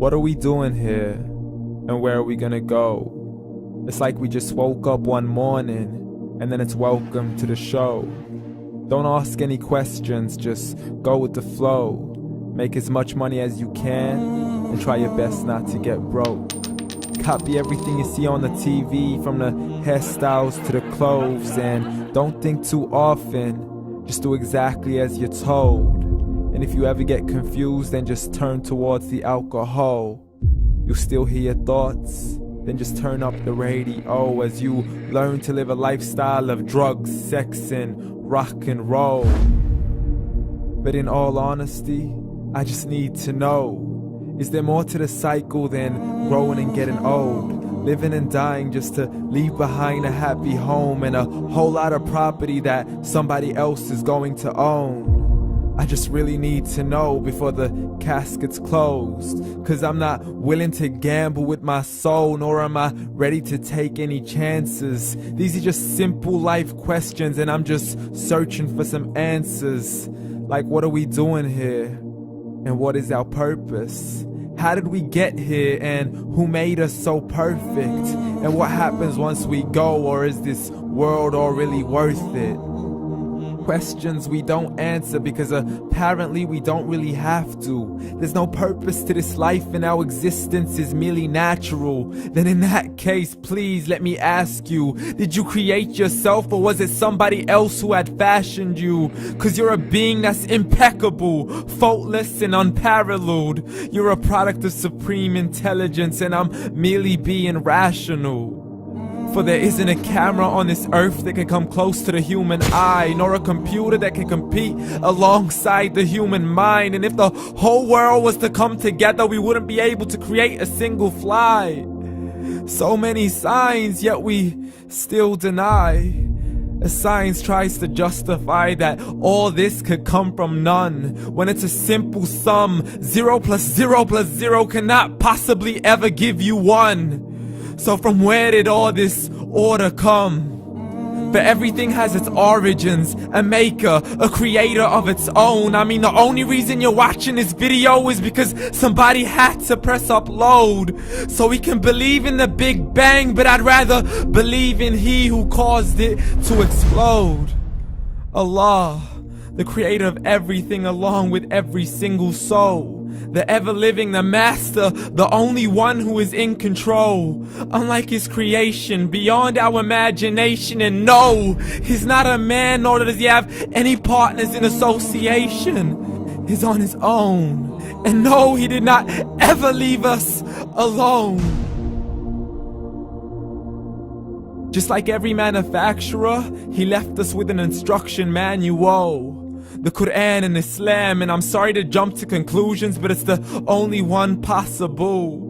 What are we doing here? And where are we gonna go? It's like we just woke up one morning, and then it's welcome to the show. Don't ask any questions, just go with the flow. Make as much money as you can, and try your best not to get broke. Copy everything you see on the TV, from the hairstyles to the clothes, and don't think too often, just do exactly as you're told. And if you ever get confused, then just turn towards the alcohol. You'll still hear your thoughts, then just turn up the radio as you learn to live a lifestyle of drugs, sex, and rock and roll. But in all honesty, I just need to know, is there more to the cycle than growing and getting old? Living and dying just to leave behind a happy home and a whole lot of property that somebody else is going to own. I just really need to know before the casket's closed, 'cause I'm not willing to gamble with my soul, nor am I ready to take any chances. These are just simple life questions, and I'm just searching for some answers. Like, what are we doing here? And what is our purpose? How did we get here, and who made us so perfect? And what happens once we go, or is this world all really worth it? Questions we don't answer because apparently we don't really have to. There's no purpose to this life and our existence is merely natural. Then in that case, please let me ask you, did you create yourself, or was it somebody else who had fashioned you? 'Cause you're a being that's impeccable, faultless and unparalleled. You're a product of supreme intelligence, and I'm merely being rational. For there isn't a camera on this earth that can come close to the human eye, nor a computer that can compete alongside the human mind. And if the whole world was to come together, we wouldn't be able to create a single fly. So many signs, yet we still deny. As science tries to justify that all this could come from none, when it's a simple sum. 0 plus 0 plus 0 cannot possibly ever give you 1. So from where did all this order come? For everything has its origins, a maker, a creator of its own. I mean, the only reason you're watching this video is because somebody had to press upload. So we can believe in the Big Bang, but I'd rather believe in He who caused it to explode. Allah, the creator of everything along with every single soul. The ever-living, the master, the only one who is in control. Unlike his creation, beyond our imagination. And no, he's not a man, nor does he have any partners in association. He's on his own. And no, he did not ever leave us alone. Just like every manufacturer, he left us with an instruction manual. The Quran and Islam, and I'm sorry to jump to conclusions, but it's the only one possible.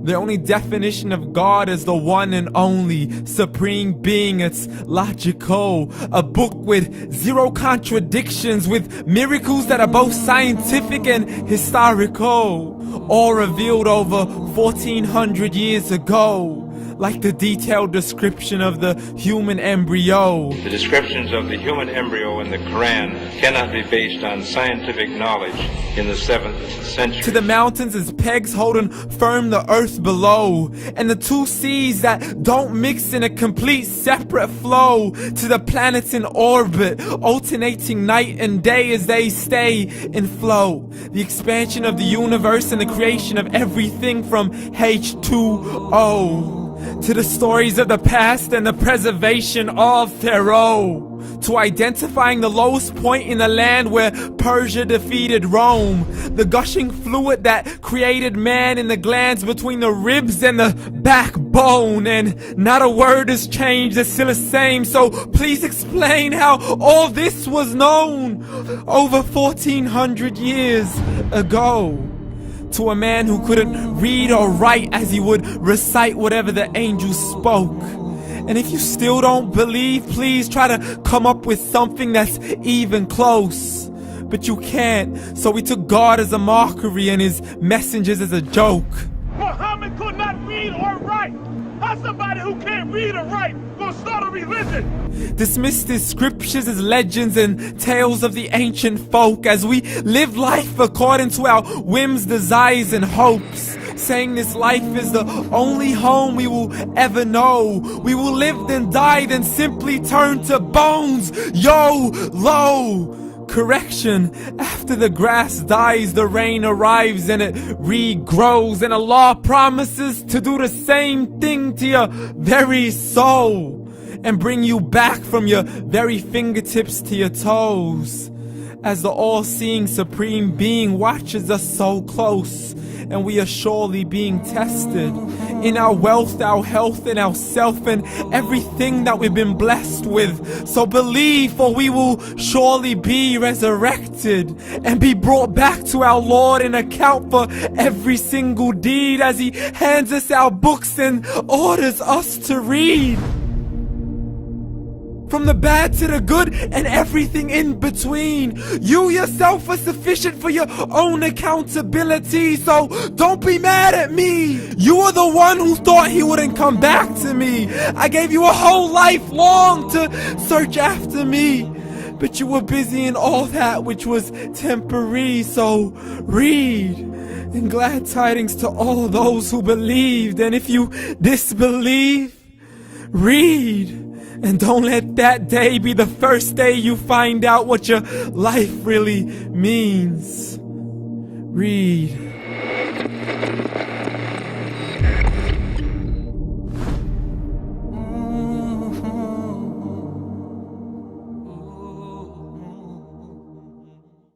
The only definition of God is the one and only supreme being. It's logical, a book with 0 contradictions, with miracles that are both scientific and historical, all revealed over 1400 years ago. Like the detailed description of the human embryo. The descriptions of the human embryo in the Quran cannot be based on scientific knowledge in the 7th century. To the mountains as pegs holding firm the earth below, and the 2 seas that don't mix in a complete separate flow. To the planets in orbit, alternating night and day as they stay in flow. The expansion of the universe and the creation of everything from H2O. To the stories of the past and the preservation of Pharaoh. To identifying the lowest point in the land where Persia defeated Rome. The gushing fluid that created man in the glands between the ribs and the backbone. And not a word has changed, it's still the same. So please explain how all this was known over 1400 years ago. To a man who couldn't read or write, as he would recite whatever the angels spoke. And if you still don't believe, please try to come up with something that's even close. But you can't, so we took God as a mockery and his messengers as a joke. Muhammad could not read or write. How's somebody who can't read or write gonna start a religion? Dismissed his scriptures as legends and tales of the ancient folk, as we live life according to our whims, desires, and hopes. saying this life is the only home we will ever know. We will live then die, then simply turn to bones. YOLO! Correction, after the grass dies, the rain arrives and it regrows, and Allah promises to do the same thing to your very soul and bring you back from your very fingertips to your toes, as the all-seeing supreme being watches us so close, and we are surely being tested in our wealth, our health, and our self, and everything that we've been blessed with. So believe, for we will surely be resurrected and be brought back to our Lord and account for every single deed, as He hands us our books and orders us to read. From the bad to the good and everything in between. You yourself are sufficient for your own accountability, so don't be mad at me. You are the one who thought He wouldn't come back to me. I gave you a whole life long to search after me, but you were busy in all that which was temporary. So read, and glad tidings to all those who believed. And if you disbelieve, read. And don't let that day be the first day you find out what your life really means. Read.